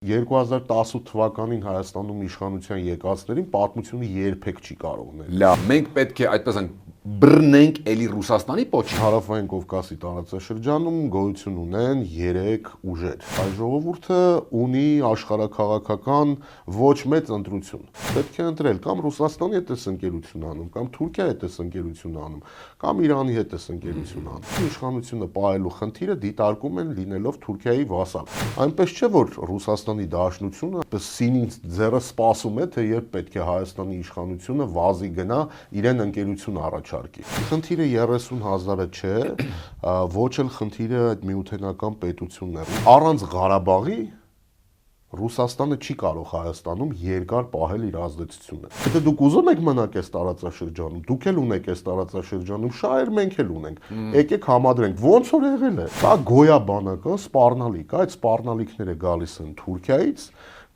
2018 թվականին Հայաստանում իշխանության եկածներին պատմությունը երբեք չի կարող նել։ Լավ, մենք պետք է այդպես բռնենք էլի Ռուսաստանի պոչին։ Հարավային Կովկասի տարածաշրջանում գոյություն ունեն 3 ուժեր։ Այս ժողովուրդը ունի աշխարհաքաղաքական ոչ մեծ ընտրություն։ Պետք է ընտրել կամ Ռուսաստանի հետ էս ընկերություն անում, կամ Թուրքիայի հետ էս ընկերություն անում, կամ Իրանի հետ էս ընկերություն անում։ Իշխանությունը պահելու խնդիրը դիտարկում են լինելով Թուրքիայի վասալ։ Այնպես չէ, որ Ռուսաստանի Դաշնությունը սինին ձեռը սպասում է, թե երբ պետք է Հայաստանի իշխանությունը վազի գնա իրեն ընկերություն առաջարկի։ Խնդիրը 30,000-ը չէ, ոչ էլ խնդիրը այդ միութենական պետությունն է։ Առանց Ղարաբաղի Ռուսաստանը չի կարող Հայաստանում երկար պահել իր ազդեցությունը։ Եթե դուք ուզում եք մնաք այս տարածաշրջանում, դուք էլ ունեք այս տարածաշրջանում շահեր, մենք էլ ունենք։ Եկեք համադրենք, ոնց որ եղել է։ Դա գոյա բանակը, սպառնալիք, այդ սպառնալիքները գալիս են Թուրքիայից,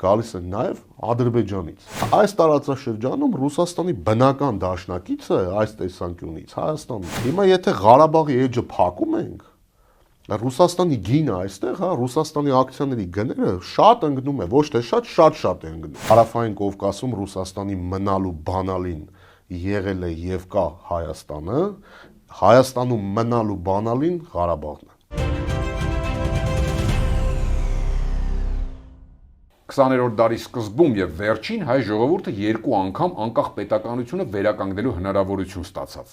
գալիս են նաև Ադրբեջանից։ Այս տարածաշրջանում Ռուսաստանի բնական դաշնակիցը այս տեսանկյունից Հայաստանն է։ Հիմա եթե Ղարաբաղի էջը փակում ենք, Ռուսաստանի գինը այստեղ, Ռուսաստանի ակցիաների գները շատ ընկնում է, ոչ թե շատ է ընկնում։ Հարավային Կովկասում Ռուսաստանի մնալու բանալին եղել է եւ կա Հայաստանը, Հայաստանում մնալու բանալին Ղարաբաղն է։ 20-րդ դարի սկզբում եւ վերջին հայ ժողովուրդը երկու անգամ անկախ պետականությունը վերականգնելու հնարավորություն ստացավ։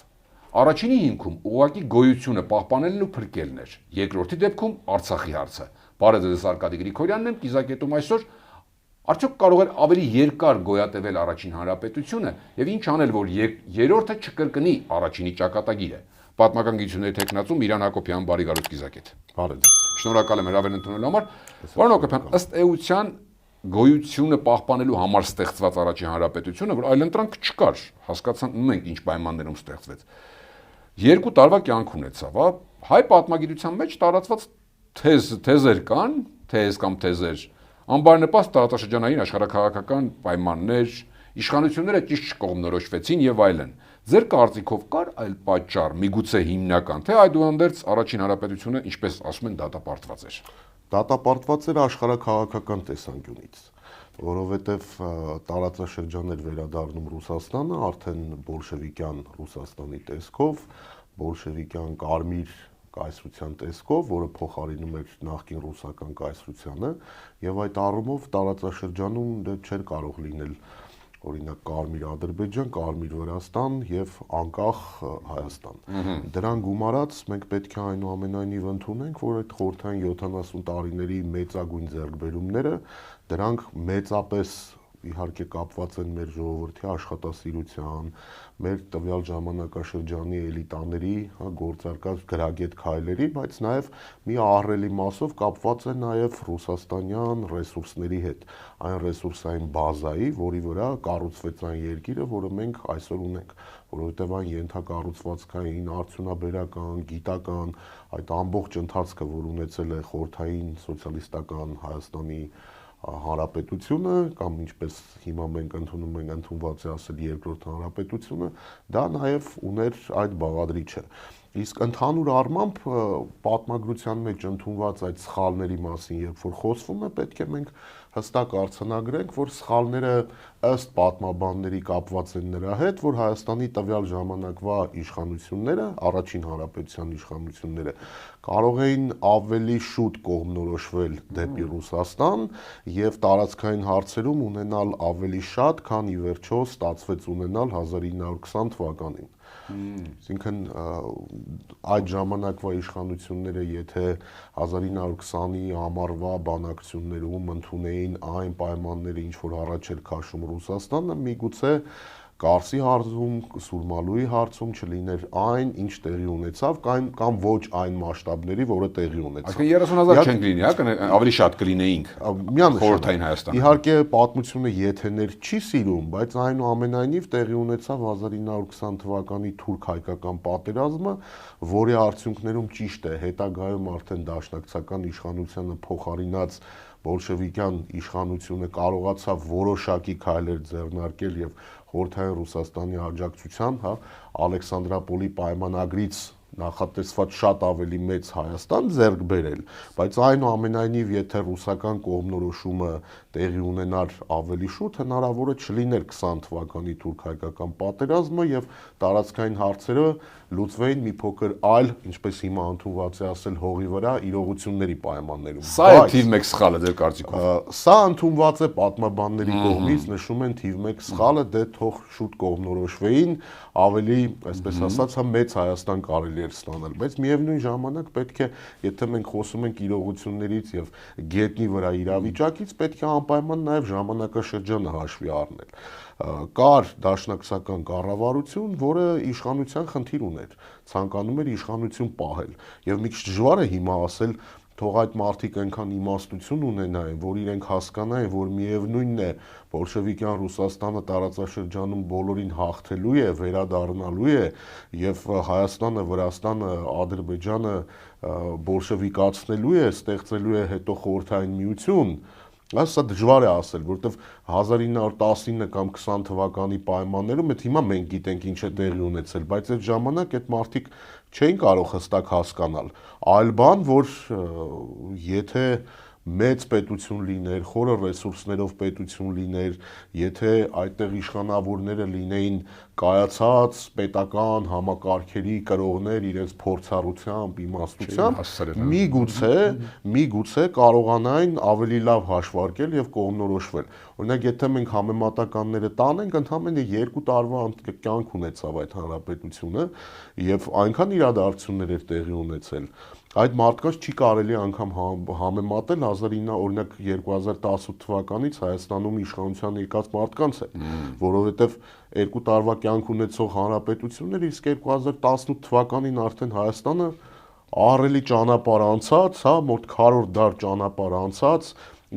Առաջինի հիմքում ուղղակի գոյությունը պահպանելն ու փրկելն էր, երկրորդի դեպքում Արցախի հարցը։ Բարև ձեզ, Արկադի Գրիգորյանն եմ, կիզակետում այսօր արդյոք կարող էր ավելի երկար գոյատևել առաջին հանրապետությունը եւ ինչ անել, որ երրորդը չկրկնի առաջինի ճակատագիրը։ Պատմական գիտությունների թեկնածու Իրան Հակոբյան, բարի գալուց կիզակետ։ Բարև ձեզ։ Շնորհակալ եմ հրավեր ընդունելու համար։ Պարոն Հակոբյան, ըստ էության գոյությունը պահպանելու համար ստեղծված առաջին հանրապետությունը, որ այլընտրանք չկար, հասկացան մենք ինչ պայմաններում ստեղծվեց։ 2 տարվա կյանք ունեցավ, հայ պատմագիտության մեջ տարածված թեզեր կան, թեզեր, անբարենպաստ տարածաշրջանային աշխարհաքաղաքական պայմաններ, իշխանությունները ճիշտ չկողմնորոշվեցին եւ այլն։ Ձեր կարծիքով կար այլ պատճառ, միգուցե հիմնական, թե այդուհանդերձ առաջին հանրապետությունը, ինչպես ասում են, դատապարտված էր։ Դատապարտված էր աշխարհաքաղաքական տեսանկյունից, որովհետև տարածաշրջան էր վերադառնում Ռուսաստանը արդեն բոլշևիկյան Ռուսաստանի տեսքով, բոլշևիկյան կարմիր կայսրության տեսքով, որը փոխարինում էր նախկին ռուսական կայսրությանը, եւ այդ առումով տարածաշրջանում չէր կարող լինել օրինակ Կարմիր Ադրբեջան, Կարմիր Վրաստան եւ անկախ Հայաստան։ Դրան գումարած մենք պետք է այնուամենայնիվ ընդունենք, որ այդ խորհրդային 70 տարիների մեծագույն ձեռքբերումները դրանք մեծապես իհարկե կապված են մեր ժողովրդի աշխատասիրության, մեր տվյալ ժամանակաշրջանի էլիտաների գործարկած գրագետ քայլերի, բայց նաև մի ահռելի մասով կապված է նաև ռուսաստանյան ռեսուրսների հետ, այն ռեսուրսային բազայի, որի վրա կառուցվեց այն երկիրը, որը մենք այսօր ունենք, որովհետև այն ենթակառուցվածքային, արդյունաբերական, գիտական, այդ ամբողջ ընթացքը, որ ունեցել է խորհրդային սոցիալիստական Հայաստանի Հանրապետությունը կամ ինչպես հիմա մենք ընդունում ենք ընդունված է ասել երկրորդ հանրապետությունը, դա նաև ուներ այդ բաղադրիչը։ Իսկ ընդհանուր առմամբ պատմագրության մեջ ընդունված այդ սխալների մասին, երբ որ խոսվում է, պետք է մենք հստակ արձանագրենք, որ սխալները ըստ պատմաբանների կապված են նրա հետ, որ Հայաստանի տվյալ ժամանակվա իշխանությունները, առաջին հանրապետության իշխանությունները կարող էին ավելի շուտ կողմնորոշվել դեպի Ռուսաստան եւ տարածքային հարցերում ունենալ ավելի շատ, քան ի վերջո ստացվեց ունենալ 1920 թվականին։ Այսինքն այդ ժամանակվա իշխանությունները եթե 1920-ի ամառվա բանակցություններում ընդունեին այն պայմանները, ինչ որ առաջ էր քաշում Ռուսաստանը, միգուցե Կարսի հարցում, Սուրմալուի հարցում չլիներ այն, ինչ տեղի ունեցավ, կամ ոչ այն մասշտաբների, որը տեղի ունեցավ։ Այսինքն 30,000 չենք լինի, ավելի շատ կլինեինք խորհրդային Հայաստանում։ Իհարկե պատմությունը եթեներ չի սիրում, բայց այնուամենայնիվ տեղի ունեցավ 1920 թվականի թուրք-հայկական պատերազմը, որի արդյունքներում ճիշտ է, հետագայում արդեն դաշնակցական իշխանությանը փոխարինած բոլշևիկյան իշխանությունը կարողացավ որոշակի քայլեր ձեռնարկել եւ խորհրդային Ռուսաստանի աջակցությամբ, Ալեքսանդրապոլի պայմանագրից նախատեսված շատ ավելի մեծ Հայաստան ձեռք բերել, բայց այնուամենայնիվ եթե ռուսական կողմնորոշումը տեղի ունենար ավելի շուտ, հնարավոր է չլիներ 20 թվականի թուրք-հայկական պատերազմը եւ տարածքային հարցերը լուծվեին մի փոքր այլ, ինչպես հիմա ընդունված է ասել, հողի վրա իրողությունների պայմաններում։ Սա է թիվ 1 սխալը ձեր կարծիքով։ Սա ընդունված է պատմաբանների կողմից, նշում են թիվ 1 սխալը, դե թող շուտ կողմնորոշվեին, ավելի, այսպես ասած, մեծ Հայաստան կարելի էր ստանալ, բայց միևնույն ժամանակ պետք է, եթե մենք խոսում ենք իրողություններից եւ գետնի վրա իրավիճակից, պետք է անպայման նաեւ ժամանակաշրջանը հաշվի առնել։ Կար դաշնակցական կառավարություն, որը իշխանության խնդիր ուներ, ցանկանում էր իշխանություն պահել, եւ մի քիչ դժվար է հիմա ասել, թող այդ մարդիկ այնքան իմաստություն ունենային, որ իրենք հասկանային, որ միևնույնն է, բոլշևիկյան Ռուսաստանը տարածաշրջանում բոլորին հաղթելու է, վերադառնալու է, եւ Հայաստանը, Վրաստանը, Ադրբեջանը բոլշևիկացնելու է, ստեղծելու է հետո խորհրդային միություն։ Սա դժվար է ասել, որովհետև 1919 կամ 20 թվականի պայմաններում այդ հիմա մենք գիտենք ինչ է տեղի ունեցել, բայց այդ ժամանակ այդ մարդիկ չէին կարող հստակ հասկանալ։ Այլ բան, որ եթե մեծ պետություն լիներ, խորը ռեսուրսներով պետություն լիներ, եթե այդտեղ իշխանավորները լինեին կայացած պետական համակարգերի կրողներ իրենց փորձառությամբ, իմաստությամբ, միգուցե կարողանային ավելի լավ հաշվարկել եւ կողմնորոշվել։ Օրինակ, եթե մենք համեմատականները տանենք, ընդամենը 2 տարվա կյանք ունեցավ այդ հանրապետությունը եւ այնքան իրադարձություններ էր տեղի ունեցել։ Այդ մարդկանց չի կարելի անգամ համեմատել օրինակ 2018 թվականից Հայաստանում իշխանության եկած մարդկանց է, որովհետև 2 տարվա կյանք ունեցող հանրապետություններ, իսկ 2018 թվականին արդեն Հայաստանը ահռելի ճանապարհ անցած, հա, մոտ քառորդ դար ճանապարհ անցած,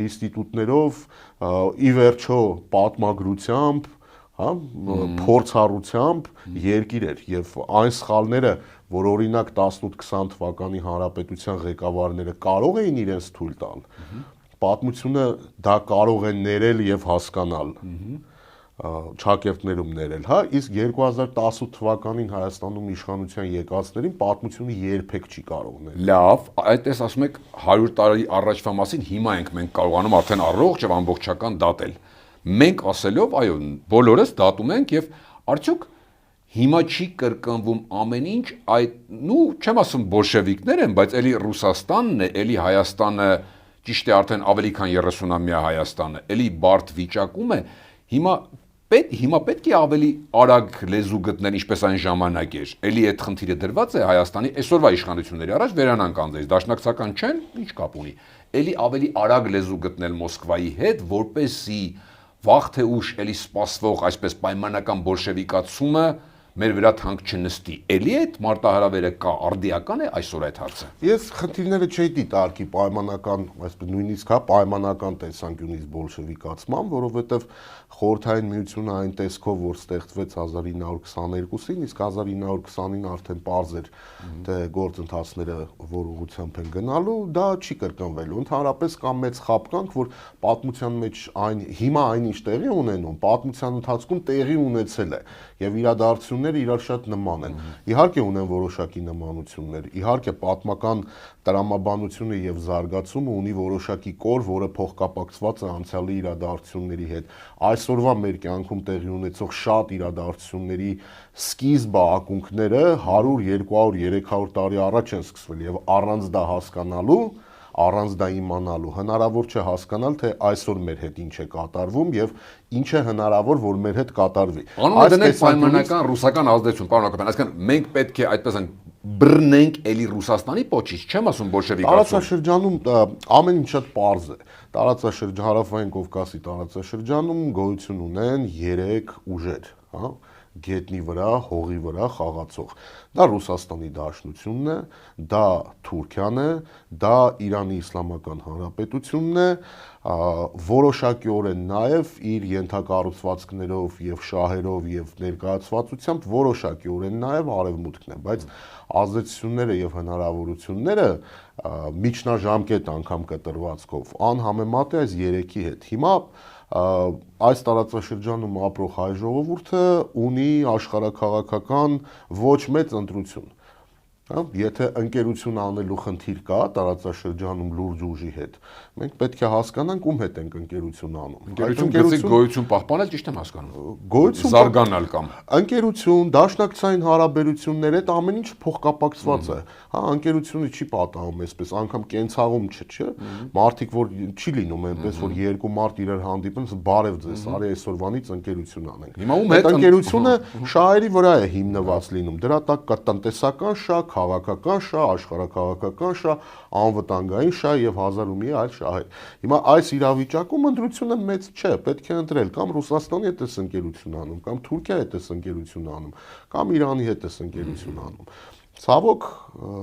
ինստիտուտներով, ի վերջո պատմագրությամբ, հա, փորձառությամբ երկիր էր եւ այն սխալները, որ օրինակ 18-20 թվականի հանրապետության ղեկավարները կարող էին իրենց թույլ տալ, պատմությունը դա կարող է ներել եւ հասկանալ, ճակերտներում ներել, հա, իսկ 2018 թվականին Հայաստանում իշխանության եկածներին պատմությունը երբեք չի կարող ներել։ Լավ, այդպես ասում եք 100 տարի առաջվա մասին հիմա ենք մենք կարողանում արդեն առողջ եւ ամբողջական դատել։ Մենք ասելով, այո, բոլորս դատում ենք եւ արդյոք հիմա չի կրկնվում ամեն ինչ, չեմ ասում բոլշևիկներ են, բայց էլի Ռուսաստանն է, էլի Հայաստանը, ճիշտ է արդեն ավելի քան 30-ամյա Հայաստանը, էլի բարդ վիճակում է, հիմա պետք է ավելի արագ լեզու գտնել, ինչպես այն ժամանակ էր, էլի այդ խնդիրը դրված է Հայաստանի այսօրվա իշխանությունների առաջ, վերանանք անձեզ, դաշնակցական չեն, ինչ կապ ունի, էլի ավելի արագ լեզու գտնել Մոսկվայի հետ, որպեսզի վաղ թե ուշ էլի սպասվող այսպես պայմանական բոլշևիկացումը մեր վրա թանկ չնստի։ Էլի այդ մարտահրավերը կա, արդիական է այսօր այդ հարցը։ Ես խնդիրները չէի դիտարկի պայմանական, այսպես նույնիսկ հա պայմանական տեսանկյունից բոլշևիկացման, որովհետև խորհրդային միությունը այն տեսքով, որ ստեղծվեց 1922-ին, իսկ 1920-ին արդեն պարզ էր, թե գործընթացները որ ուղղությամբ են գնալու, դա չի կրկնվելու։ Ընդհանրապես կա մեծ խաբկանք, որ պատմության մեջ հիմա այնինչ տեղի ունենում, պատմության ընթացքում տեղի ունեցել է եւ իրադարձությունները իրար շատ նման են։ Իհարկե ունեն որոշակի նմանություններ, իհարկե պատմական տրամաբանությունը եւ զարգացումը ունի որոշակի կոր, որը փոխկապակցված է անցյալի իրադարձությունների հետ։ Այսօրվա մեր կյանքում տեղի ունեցող շատ իրադարձությունների սկիզբը, ակունքները 100, 200, 300 տարի առաջ են սկսվել եւ առանց դա հասկանալու, առանց դա իմանալու հնարավոր չէ հասկանալ, թե այսօր մեր հետ ինչ է կատարվում եւ ինչ է հնարավոր, որ մեր հետ կատարվի։ Անունը դնենք պայմանական ռուսական ազդեցություն, պարոն Հակոբյան, այսինքն մենք պետք է այդպես բռնենք էլի Ռուսաստանի պոչից, չեմ ասում բոլշևիկացում։ Տարածաշրջանում ամեն ինչ շատ պարզ է։ Հարավային Կովկասի տարածաշրջանում գոյություն ունեն 3 ուժեր, հա, գետնի վրա, հողի վրա խաղացող։ Դա Ռուսաստանի Դաշնությունն է, դա Թուրքիան է, դա Իրանի Իսլամական Հանրապետությունն է, որոշակիորեն նաև իր ենթակառուցվածքներով եւ շահերով եւ ներկայացվածությամբ որոշակիորեն նաև Արևմուտքն է, բայց ազդեցությունները եւ հնարավորությունները միջնաժամկետ անգամ կտրվածքով անհամեմատ է այս 3-ի հետ։ Հիմա այս տարածաշրջանում ապրող հայ ժողովուրդը ունի աշխարհաքաղաքական ոչ մեծ ընտրություն։ Եթե ընկերություն անելու խնդիր կա տարածաշրջանում լուրջ ուժի հետ, մենք պետք է հասկանանք ում հետ ենք ընկերություն անում։ Ընկերություն գծի գոյություն պահպանել ճիշտ եմ հասկանում։ Գոյություն զարգանալ կամ ընկերություն, դաշնակցային հարաբերություններ, այդ ամեն ինչ փոխկապակցված է։ Ընկերությունը չի պատահում այսպես, անգամ կենցաղում չէ։ Մարդիկ որ չի լինում այնպես, որ երկու մարդ իրար հանդիպեն, բարև ձեզ, արի այսօրվանից ընկերություն անենք։ Հիմա ում հետ ընկերությունը շահերի վրա է հիմնված լինում։ Դրա տակ կա տնտեսական շահ, քաղաքական շահ, աշխարհաքաղաքական շահ, անվտանգային շահ եւ հազար ու մի այլ շահեր։ Հիմա այս իրավիճակում ընտրությունը մեծ չէ, պետք է ընտրել կամ Ռուսաստանի հետ էս ընկերություն անում, կամ Թուրքիայի հետ էս ընկերություն անում, կամ Իրանի հետ էս ընկերություն անում։ Ցավոք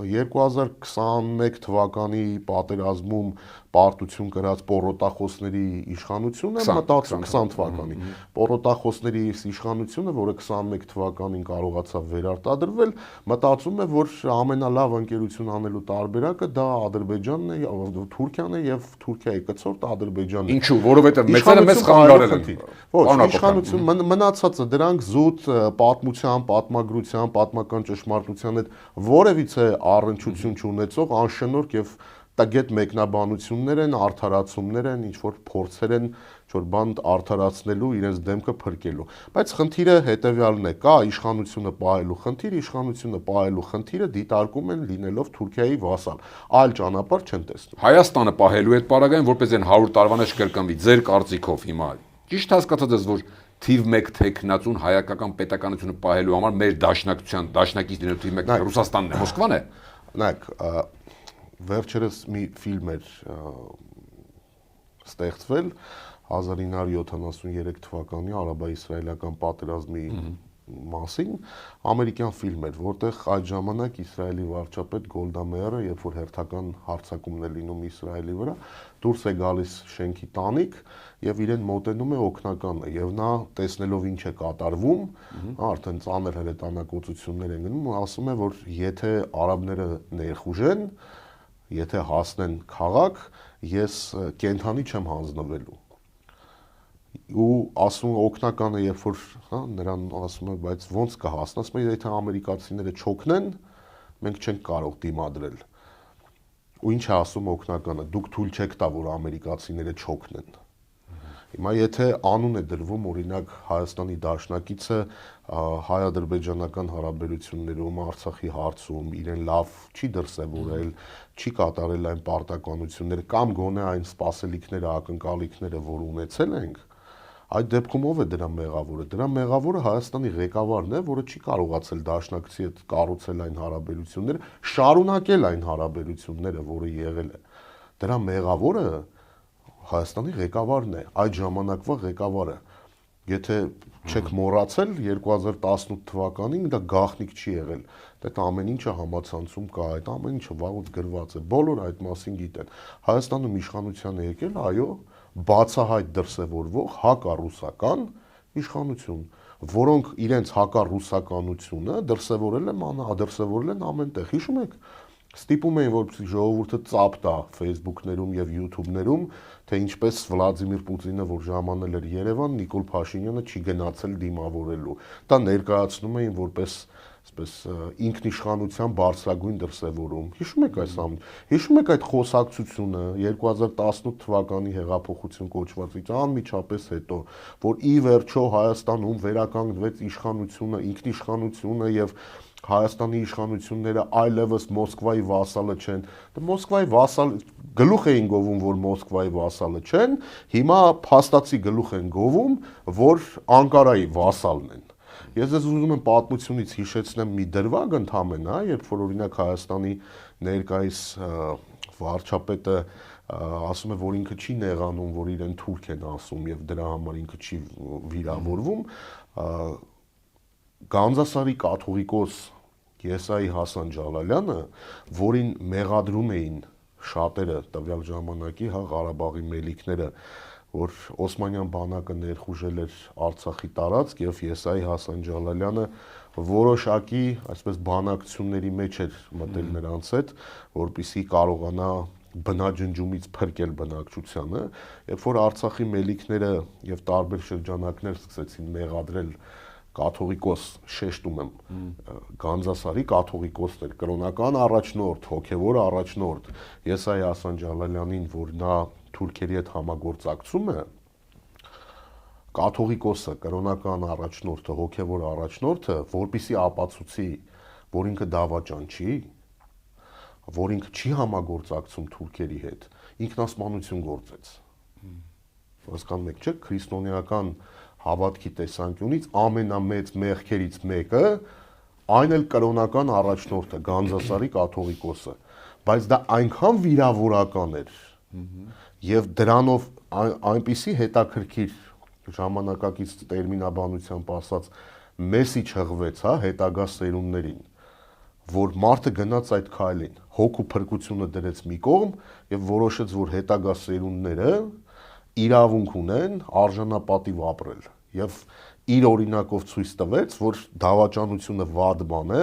2021 թվականի պատերազմում պարտություն կրած պորոտախոսների իշխանությունը մտածում 20 թվականի պորոտախոսների իշխանությունը, որը 21 թվականին կարողացավ վերարտադրվել, մտածում է, որ ամենալավ ընկերություն անելու տարբերակը դա Ադրբեջանն է, Թուրքիան է եւ Թուրքիայի կցորդ Ադրբեջանն է։ Ինչու, որովհետեւ մեծերը մեծ խանգարել են։ Ոչ, իշխանություն մնացածը դրանք զուտ պատմության, պատմագրության, պատմական ճշմարտության հետ որևիցե առնչություն չունեցող անշնորհք եւ տագետ մեկնաբանություններ են, արդարացումներ են, ինչ որ փորձեր են ինչ-որ բան արդարացնելու, իրենց դեմքը փրկելու։ Բայց խնդիրը հետեւյալն է, կա իշխանությունը պահելու խնդիր, իշխանությունը պահելու խնդիրը դիտարկում են լինելով Թուրքիայի վասալ։ Այլ ճանապարհ չեն տեսնում։ Հայաստանը պահելու այդ պարագային, որպես այն 100 տարվա մեջ կրկնվի, ձեր կարծիքով հիմա ճիշտ հասկացած ես, որ թիվ 1 տեխնացուն հայկական պետականությունը պահելու համար մեր դաշնակցության դաշնակից լինելու թիվ 1 Ռուսաստանն է, Մոսկվան է։ Նայեք, վերջերս մի ֆիլմ էր ստեղծվել 1973 թվականի արաբա-իսրայելական պատերազմի մասին, ամերիկյան ֆիլմ էր, որտեղ այդ ժամանակ Իսրայելի վարչապետ Գոլդա Մեյերը, երբ որ հերթական հարձակումն է լինում Իսրայելի վրա, դուրս է գալիս շենքի տանիք եւ իրեն մոտենում է օգնականը եւ նա տեսնելով ինչ է կատարվում, արդեն ծանր հրետանակոծություններ են գնում, ասում է, որ եթե արաբները ներխուժեն, եթե հասնեն քաղաք, ես կենթանի չեմ հանձնվելու։ Ու ասում օգնականը, երբ որ նրան ասում է, բայց ո՞նց կհասնի, ասում է, եթե ամերիկացիները չօգնեն, մենք չենք կարող դիմադրել։ Ու ինչ է ասում օգնականը, դուք թույլ չեք տա, որ ամերիկացիները չօգնեն։ Հիմա եթե անուն է դրվում, օրինակ Հայաստանի դաշնակիցը հայ-ադրբեջանական հարաբերություններում, Արցախի հարցում իրեն լավ չի դրսևորել, չի կատարել այն պարտականությունները կամ գոնե այն սպասելիքները, ակնկալիքները, որ ունեցել ենք, այդ դեպքում ով է դրա մեղավորը։ Դրա մեղավորը Հայաստանի ղեկավարն է, որը չի կարողացել դաշնակցի հետ կառուցել այն հարաբերությունները, շարունակել այն հարաբերությունները, որը եղել է։ Դրա մեղավորը Հայաստանի ղեկավարն է, այդ ժամանակվա ղեկավարը։ Եթե չեք մոռացել 2018 թվականին դա գաղտնիք չի եղել։ Դա ամեն ինչը համացանցում կա, այդ ամեն ինչը վաղուց գրված է։ Բոլորը այդ մասին գիտեն։ Հայաստանում իշխանության է եկել, այո, բացահայտ դրսևորվող հակառուսական իշխանություն, որոնք իրենց հակառուսականությունը դրսևորել են ամենտեղ։ Հիշում եք, ստիպում էին, որպեսզի ժողովուրդը ծափ տա Facebook-ներում եւ YouTube-ներում, թե ինչպես Վլադիմիր Պուտինը, որ ժամանել էր Երևան, Նիկոլ Փաշինյանը չի գնացել դիմավորելու։ Դա ներկայացնում էին որպես այսպես ինքնիշխանության բարձրագույն դրսևորում։ Հիշում եք այս ամեն։ Հիշում եք այդ խոսակցությունը 2018 թվականի հեղափոխություն կոչվածից անմիջապես հետո, որ ի վերջո Հայաստանում վերականգնվեց իշխանությունը, ինքնիշխանությունը եւ Հայաստանի իշխանությունները այլևս Մոսկվայի վասալը չեն։ Դա Մոսկվայի վասալ գլուխ էին գովում, որ Մոսկվայի վասալը չեն, հիմա փաստացի գլուխ են գովում, որ Անկարայի վասալն են։ Ես ուզում եմ պատմությունից հիշեցնեմ մի դրվագ ընդհանրապես, երբ որ օրինակ Հայաստանի ներկայիս վարչապետը ասում է, որ ինքը չի նեղանում, որ իրեն թուրք են ասում եւ դրա համար ինքը չի վիրավորվում, Գանձասարի կաթողիկոս Եսայի Հասան Ջալալյանը, որին մեղադրում էին շատերը տվյալ ժամանակի Ղարաբաղի մելիքները, որ Օսմանյան բանակը ներխուժել էր Արցախի տարածք եւ Եսայի Հասան Ջալալյանը որոշակի, այսպես բանակցությունների մեջ էր մտել նրանց հետ, որպեսզի կարողանա բնաջնջումից փրկել բնակչությանը, երբ որ Արցախի մելիքները եւ տարբեր շրջանակներ սկսեցին մեղադրել կաթողիկոս շեշտում եմ Գանձասարի կաթողիկոսներ, կրոնական առաջնորդ, հոգևոր առաջնորդ Եսայա Հասան Ջալալյանին, որ նա թուրքերի հետ համագործակցում է, կաթողիկոսը, կրոնական առաջնորդը, հոգևոր առաջնորդը, որպիսի ապացուցի, որ ինքը դավաճան չի, որ ինքը չի համագործակցում թուրքերի հետ, ինքնասպանություն գործեց։ Հասկանում եք, չէ՞, քրիստոնեական հավատքի տեսանկյունից ամենամեծ մեղքերից մեկը այն էլ կրոնական առաջնորդը, Գանձասարի կաթողիկոսը, բայց դա այնքան վիրավորական էր եւ դրանով այնպիսի հետաքրքիր ժամանակակից տերմինաբանությամբ ասած մեսիջ հղվեց, հա, հետագա սերունդներին, որ մարդը գնաց այդ քայլին, հոգու փրկությունը դրեց մի կողմ եւ որոշեց, որ հետագա սերունդները իրավունք ունեն արժանապատիվ ապրել եւ իր օրինակով ցույց տվեց, որ դավաճանությունը վատ բան է,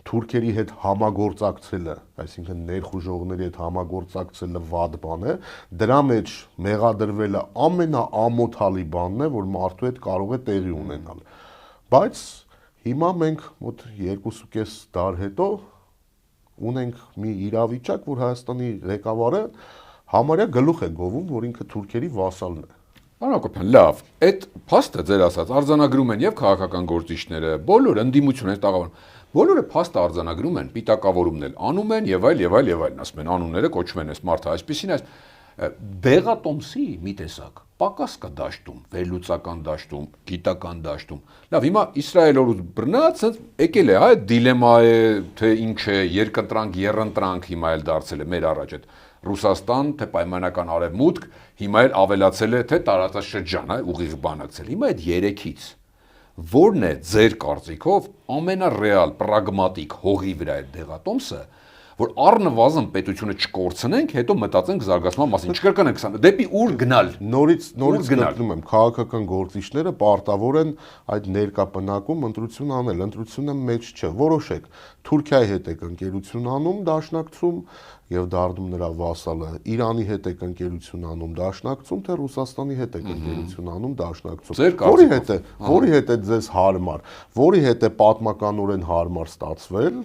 թուրքերի հետ համագործակցելը, այսինքն ներխուժողների հետ համագործակցելը վատ բան է, դրա մեջ մեղադրվելը ամենաամոթալի բանն է, որ մարդու հետ կարող է տեղի ունենալ։ Բայց հիմա մենք մոտ 2.5 դար հետո ունենք մի իրավիճակ, որ Հայաստանի ղեկավարը համարյա գլուխ է գովում, որ ինքը թուրքերի վասալն է։ Պարոն Հակոբյան, լավ, այդ փաստը ձեր ասած արձանագրում են եւ քաղաքական գործիչները, բոլորը ընդդիմությունը տաղավարում, բոլորը փաստը արձանագրում են, պիտակավորումն էլ անում են եւ այլն, ասում են անունները կոչվում են, այս մարդը այսպեսին, այս բեղատոմսի մի տեսակ պակաս կա դաշտում, վերլուծական դաշտում, գիտական դաշտում։ Լավ, հիմա Իսրայել օրուց բռնած եկել է, հա, այդ դիլեմա է, թե ինչ է, երկընտրանք, երընտրանք հիմա էլ դարձել է մեր առաջ այդ Ռուսաստան, թե պայմանական արևմուտք, հիմա էլ ավելացել է, թե տարածաշրջան, հա, ուղիղ բանակցել։ Հիմա այդ երեքից որն է ձեր կարծիքով ամենառեալ, պրագմատիկ հողի վրա այդ դեղատոմսը, որ առնվազն պետությունը չկորցնենք, հետո մտածենք զարգացման մասին, չկրկնենք սա, դեպի ուր գնալ։ Նորից գտնում եմ, քաղաքական գործիչները պարտավոր են այդ ներկա բնակում ընտրություն անել, ընտրությունը մեջ չէ, որոշեք, Թուրքիայի հետ եք ընկերություն անում, դաշնակցում եւ դառնում նրա վասալը, Իրանի հետ եք ընկերություն անում, դաշնակցում, թե Ռուսաստանի հետ եք ընկերություն անում, դաշնակցում։ Որի հետ է ձեզ հարմար, որի հետ է պատմականորեն հարմար ստացվել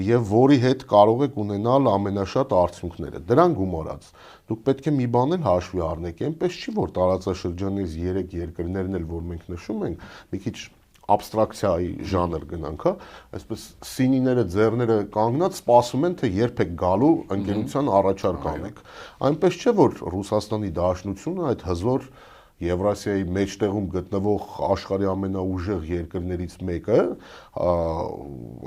եւ որի հետ կարող եք ունենալ ամենաշատ արդյունքները։ Դրան գումարած դուք պետք է մի բան էլ հաշվի առնեք, այնպես չի, որ տարածաշրջանից 3 երկրներն էլ, որ մենք նշում ենք, մի քիչ abstraksiայի ժանր գնանք, հա, այսպես սինիները, ձեռները կանգնած սպասում են, թե երբ եք գալու ընկերության առաջարկ անեք։ Այնպես չէ, որ Ռուսաստանի Դաշնությունը այդ հզոր Եվրասիայի մեջտեղում գտնվող աշխարհի ամենաուժեղ երկրներից մեկը,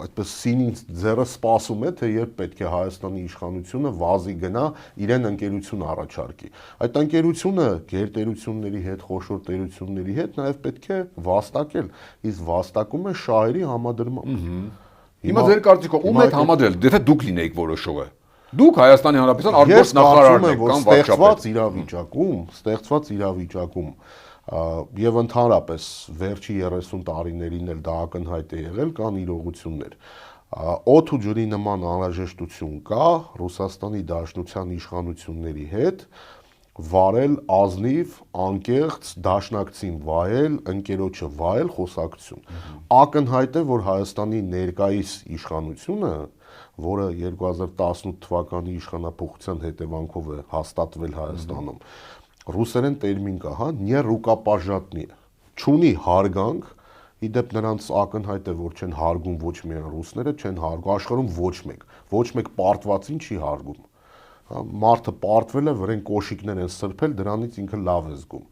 այդպես սինին ձեռը սպասում է, թե երբ պետք է Հայաստանի իշխանությունը վազի գնա իրեն ընկերություն առաջարկի։ Այդ ընկերությունը գերտերությունների հետ, խոշոր տերությունների հետ նաև պետք է վաստակել, իսկ վաստակում է շահերի համադրմամբ։ Հիմա ձեր կարծիքով ում հետ համադրել, եթե դուք լինեիք որոշողը։ Դուք Հայաստանի Հանրապետության արտգործ նախարարն եք կամ վարչապետը։ Ստեղծված իրավիճակում եւ ընդհանրապես վերջի 30 տարիներին էլ դա ակնհայտ է եղել, կան իրողություններ։ Օդ ու ջրի նման անհրաժեշտություն կա Ռուսաստանի Դաշնության իշխանությունների հետ վարել ազնիվ, անկեղծ, դաշնակցին վայել, ընկերոջը վայել խոսակցություն։ Ակնհայտ է, որ Հայաստանի ներկայիս իշխանությունը, որը 2018 թվականի իշխանափոխության հետևանքով է հաստատվել Հայաստանում, ռուսերեն տերմին կա, հա, «не рукопожатные», չունի հարգանք, իդեպ նրանց ակնհայտ է, որ չեն հարգում ոչ միայն ռուսները, չեն հարգում աշխարհում ոչ մեկ պարտվածին չի հարգում։ Մարդը պարտվել է, վրեն կոշիկներ են սրբել, դրանից ինքը լավ է զգում։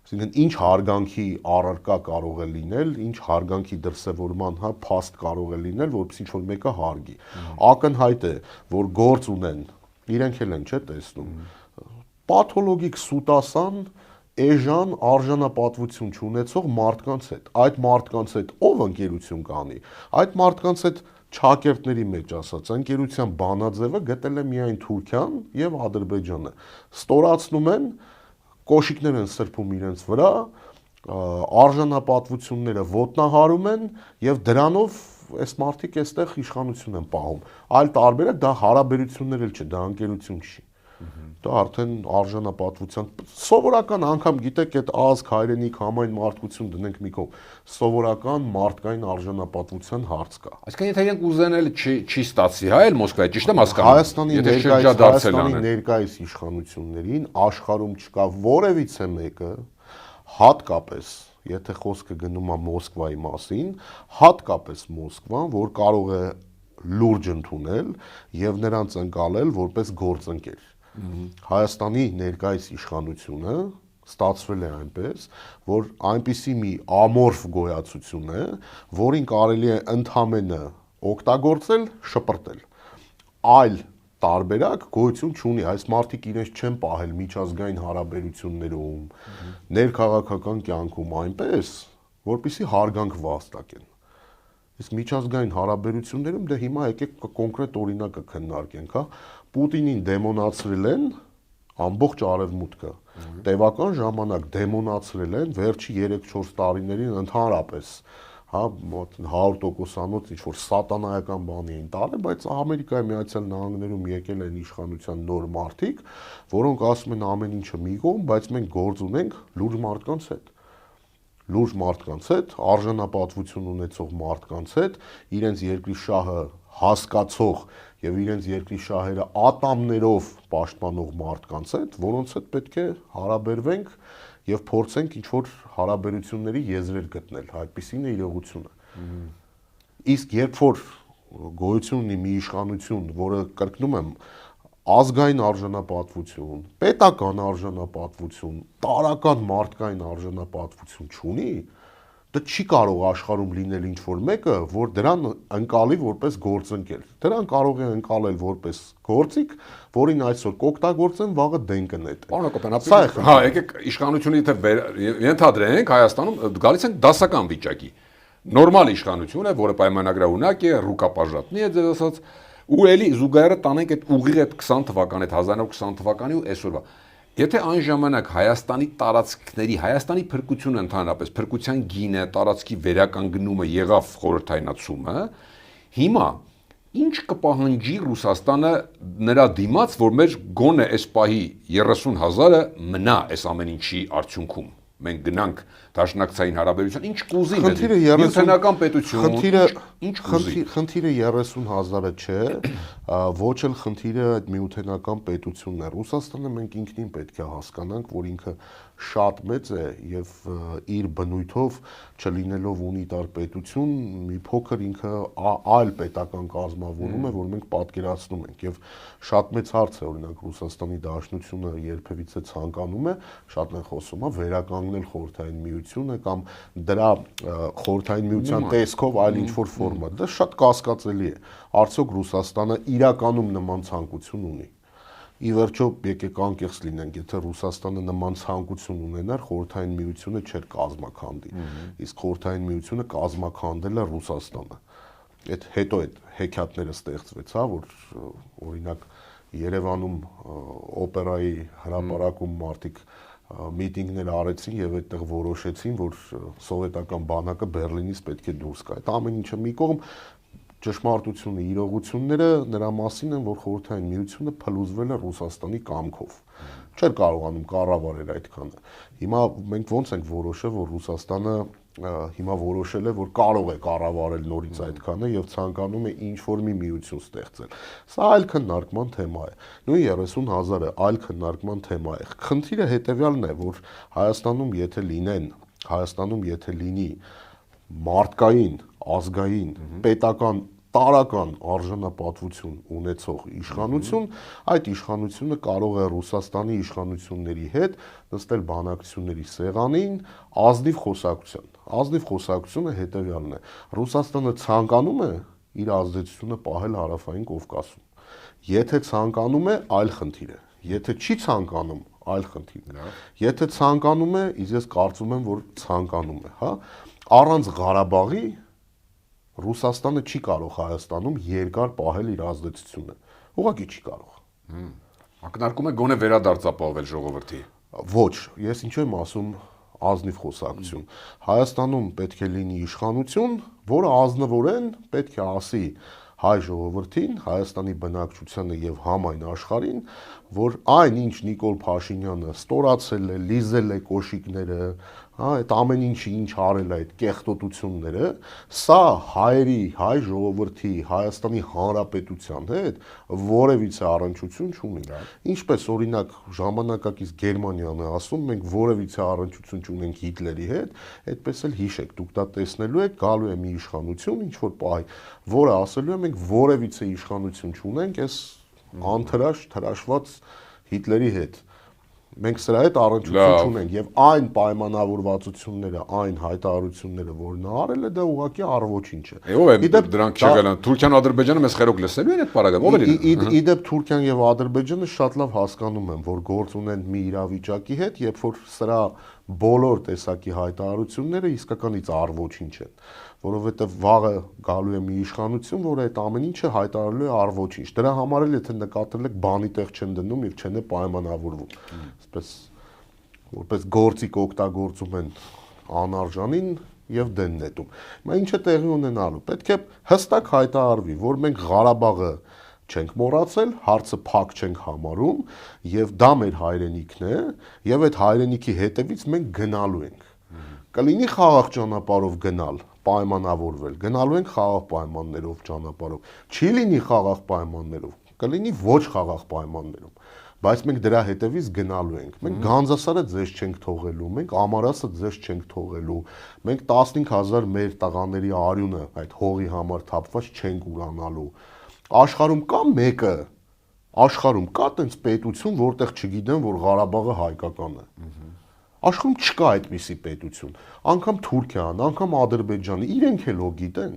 Այսինքն ինչ հարգանքի առարկա կարող է լինել, ինչ հարգանքի դրսևորման, հա, փաստ կարող է լինել, որպեսզի ինչ-որ մեկը հարգի։ Ակնհայտ է, որ գործ ունեն, իրենք էլ են, չէ, տեսնում։ Պաթոլոգիկ սուտասան, էժան արժանապատվություն չունեցող մարդկանց հետ։ Այդ մարդկանց հետ ով ընկերություն կանի։ Այդ մարդկանց հետ Չակերտների մեջ ասած, ընկերության բանաձևը գտել է միայն Թուրքիան եւ Ադրբեջանը։ Ստորացնում են, կոշիկներ են սրբում իրենց վրա, արժանապատվությունները ոտնահարում են եւ դրանով այս մարդիկ այստեղ իշխանություն են պահում։ Այլ տարբերակ դա հարաբերություններ էլ չէ, դա ընկերություն չի։ Դա արդեն արժանապատվության սովորական անգամ գիտեք այդ ազգ հայրենիք համայն մարդկություն դնենք մի կողմ սովորական մարդկային արժանապատվության հարց կա։ Այսինքն եթե իրենք ուզեն էլ չի ստացի, հա, էլ Մոսկվայի ճիշտ եմ հասկանում։ Հայաստանի ներկայիս իշխանություններին աշխարհում չկա որևիցե մեկը հատկապես եթե խոսքը գնում է Մոսկվայի մասին, հատկապես Մոսկվան, որ կարող է լուրջ ընդունել եւ նրանց ընկալել որպես գործընկեր։ Հայաստանի ներկայիս իշխանությունը ստացվել է այնպես, որ այնպիսի մի ամորֆ գոյացություն է, որին կարելի է ընդհանրապես օգտագործել, շպրտել։ Այլ տարբերակ գոյություն չունի, այս մարդիկ իրենց չեն պահել միջազգային հարաբերություններում, ներքաղաքական կյանքում այնպես, որպեսզի հարգանք վաստակեն։ Իսկ միջազգային հարաբերություններում դե հիմա եկեք կոնկրետ օրինակը քննարկենք, հա, Պուտինին դեմոնացրել են ամբողջ արևմուտքը։ Տևական ժամանակ դեմոնացրել են վերջի 3-4 տարիներին ընդհանրապես, հա, 100%-անոց ինչ-որ սատանայական բան էին տալի, բայց Ամերիկայի Միացյալ Նահանգներում եկել են իշխանության նոր մարդիկ, որոնք ասում են ամեն ինչը մի կողմ, բայց մենք գործ ունենք լուրջ մարդկանց հետ։ Լուրջ մարդկանց հետ, արժանապատվություն ունեցող մարդկանց հետ, իրենց երկրի շահը հասկացող եւ իրենց երկրի շահերը ատամներով պաշտպանող մարդկանց հետ, որոնց հետ պետք է հարաբերվենք եւ փորձենք ինչ-որ հարաբերությունների եզրեր գտնել, այդպիսին է իրողությունը։ Իսկ երբ որ գոյություն ունի մի իշխանություն, որը կրկնում եմ, ազգային արժանապատվություն, պետական արժանապատվություն, տարրական մարդկային արժանապատվություն չունի, դա չի կարող աշխարհում լինել ինչ-որ մեկը, որ դրան ընկալի որպես գործընկեր։ Դրան կարող է ընկալել որպես գործիք, որին այսօր կօգտագործեն, վաղը դեն կնետեն։ Պարոն Հակոբյան, հա, եկեք իշխանությունը ենթադրենք Հայաստանում գալիս են դասական վիճակի։ Նորմալ իշխանություն է, որը պայմանագրաունակ է, ռուկապաժատնի է ձեզ ասած, ու էլի զուգահեռը տանենք այդ ուղիղ այդ 20 թվականի, 1920 թվականի ու այսօրվա։ Եթե այն ժամանակ Հայաստանի տարածքների, Հայաստանի փրկությունը ընդհանրապես, փրկության գինը, տարածքի վերականգնումը եղավ խորհրդայնացումը, հիմա ինչ կպահանջի Ռուսաստանը նրա դիմաց, որ մեր գոնե այս պահի 30,000-ը մնա այս ամեն ինչի արդյունքում։ Մենք գնանք դաշնակցային հարաբերության, ինչ կուզի մեզ, միութենական պետություն, ինչ կուզի։ Խնդիրը 30,000-ը չէ, ոչ էլ խնդիրը այդ միութենական պետությունն է։ Ռուսաստանը մենք ինքնին պետք է հասկանանք, որ ինքը շատ մեծ է եւ իր բնույթով չլինելով ունիտար պետություն, մի փոքր ինքը այլ պետական կազմավորում է, որ մենք պատկերացնում ենք եւ շատ մեծ հարց է, օրինակ Ռուսաստանի Դաշնությունը երբևիցե ցանկանում է, շատ են խոսում, վերականգնել խորհրդային միությունը կամ դրա խորհրդային միության տեսքով այլ ինչ-որ ֆորմատ։ Դա շատ կասկածելի է։ Արդյոք Ռուսաստանը իրականում նման ցանկություն ունի։ Ի վերջո եկեք անկեղծ լինենք, եթե Ռուսաստանը նման ցանկություն ունենար, խորհրդային միությունը չէր կազմաքանդի։ Իսկ խորհրդային միությունը կազմաքանդել է Ռուսաստանը։ Այդ հետո այդ հեքիաթները ստեղծվեց, հա, որ օրինակ Երևանում օպերայի հրապարակում մարդիկ միտինգներ արեցին եւ այդտեղ որոշեցին, որ սովետական բանակը Բերլինից պետք է դուրս գա։ Այդ ամեն ինչը մի կողմ ճշմարտությունը, իրողությունները նրա մասին են, որ խորհրդային միությունը փլուզվել է Ռուսաստանի կամքով։ Չէր կարողանում կառավարել այդքանը։ Հիմա մենք ոնց ենք որոշել, որ Ռուսաստանը հիմա որոշել է, որ կարող է կառավարել նորից այդքանը եւ ցանկանում է ինչ-որ մի միություն ստեղծել։ Սա այլ քննարկման թեմա է։ Նույն 30,000-ը այլ քննարկման թեմա է։ Խնդիրը հետեւյալն է, որ Հայաստանում եթե լինի մարդկային, ազգային, պետական տարական արժանապատվություն ունեցող իշխանություն, այդ իշխանությունը կարող է Ռուսաստանի իշխանությունների հետ նստել բանակցությունների սեղանին ազնիվ խոսակցության։ Ազնիվ խոսակցությունը հետևյալն է. Ռուսաստանը ցանկանում է իր ազդեցությունը պահել Հարավային Կովկասում։ Եթե ցանկանում է, այլ խնդիր է։ Եթե չի ցանկանում, այլ խնդիր է։ Եթե ցանկանում է, ես կարծում եմ, որ ցանկանում է, հա, առանց Ղարաբաղի Ռուսաստանը չի կարող Հայաստանում երկար պահել իր ազդեցությունը։ Ուղղակի չի կարող։ Ակնարկում է գոնե վերադարձ ապահովել ժողովրդի։ Ոչ, ես ինչ եմ ասում ազնիվ խոսակցություն։ Հայաստանում պետք է լինի իշխանություն, որը ազնվորեն պետք է ասի հայ ժողովրդին, Հայաստանի բնակչությանը եւ համայն աշխարհին, որ այն ինչ Նիկոլ Փաշինյանը ստորացել է, լիզել է կոշիկները, այդ ամեն ինչը ինչ արել է, այդ կեղտոտությունները, սա հայերի, հայ ժողովրդի, Հայաստանի Հանրապետության հետ որևիցե առնչություն չունի։ Ինչպես օրինակ ժամանակակից Գերմանիան է ասում, մենք որևիցե առնչություն չունենք Հիտլերի հետ, այդպես էլ հիշեք, դուք դա տեսնելու եք, գալու է մի իշխանություն, ինչ որ պահի, որը ասելու է մենք որևիցե իշխանություն չունենք այս անթրաշված Հիտլերի հետ։ Մենք սրա հետ առնչություն չունենք եւ այն պայմանավորվածությունները, այն հայտարարությունները, որ նա արել է, դա ուղղակի առ-ոչինչ է։ Ով է դրանք չգալան։ Թուրքիան, Ադրբեջանը մեզ խերոք լսելու են այդ պարագայում, ով է լինում։ Իդեպ Թուրքիան եւ Ադրբեջանը շատ լավ հասկանում են, որ գործ ունեն մի իրավիճակի հետ, երբ որ սրա բոլոր տեսակի հայտարարությունները իսկականից առ-ոչինչ են, որովհետեւ վաղը գալու է մի իշխանություն, որը այդ ամեն ինչը հայտարարելու է առ-ոչինչ։ Դրա համար էլ եթե նկատել եք, բանի տեղ չեն դնում եւ չեն պայմանավորվում։ Այսպես որպես գործիք օգտագործում են անարժանին եւ դեն նետում։ Հիմա ինչ է տեղի ունենալու։ Պետք է հստակ հայտարարվի, որ մենք Ղարաբաղը չենք մոռացել, հարցը փակ չենք համարում եւ դա մեր հայրենիքն է եւ այդ հայրենիքի հետևից մենք գնալու ենք։ Կլինի խաղաղ ճանապարհով գնալ, պայմանավորվել, գնալու ենք խաղաղ պայմաններով ճանապարհով։ Չի լինի խաղաղ պայմաններով, կլինի ոչ խաղաղ պայմաններով, բայց մենք դրա հետևից գնալու ենք։ Մենք Գանձասարը ձեզ չենք թողելու, մենք Ամարասը ձեզ չենք թողելու, մենք 15000 մեր տղաների արյունը այդ հողի համար թափված չենք ուրանալու։ Աշխարհում կա մեկը, աշխարհում կա տենց պետություն, որտեղ չգիտեն, որ Ղարաբաղը հայկական է։ Աշխարհում չկա այդպիսի պետություն։ Անկամ Թուրքիան, անկամ Ադրբեջանը իրենք էլ գիտեն։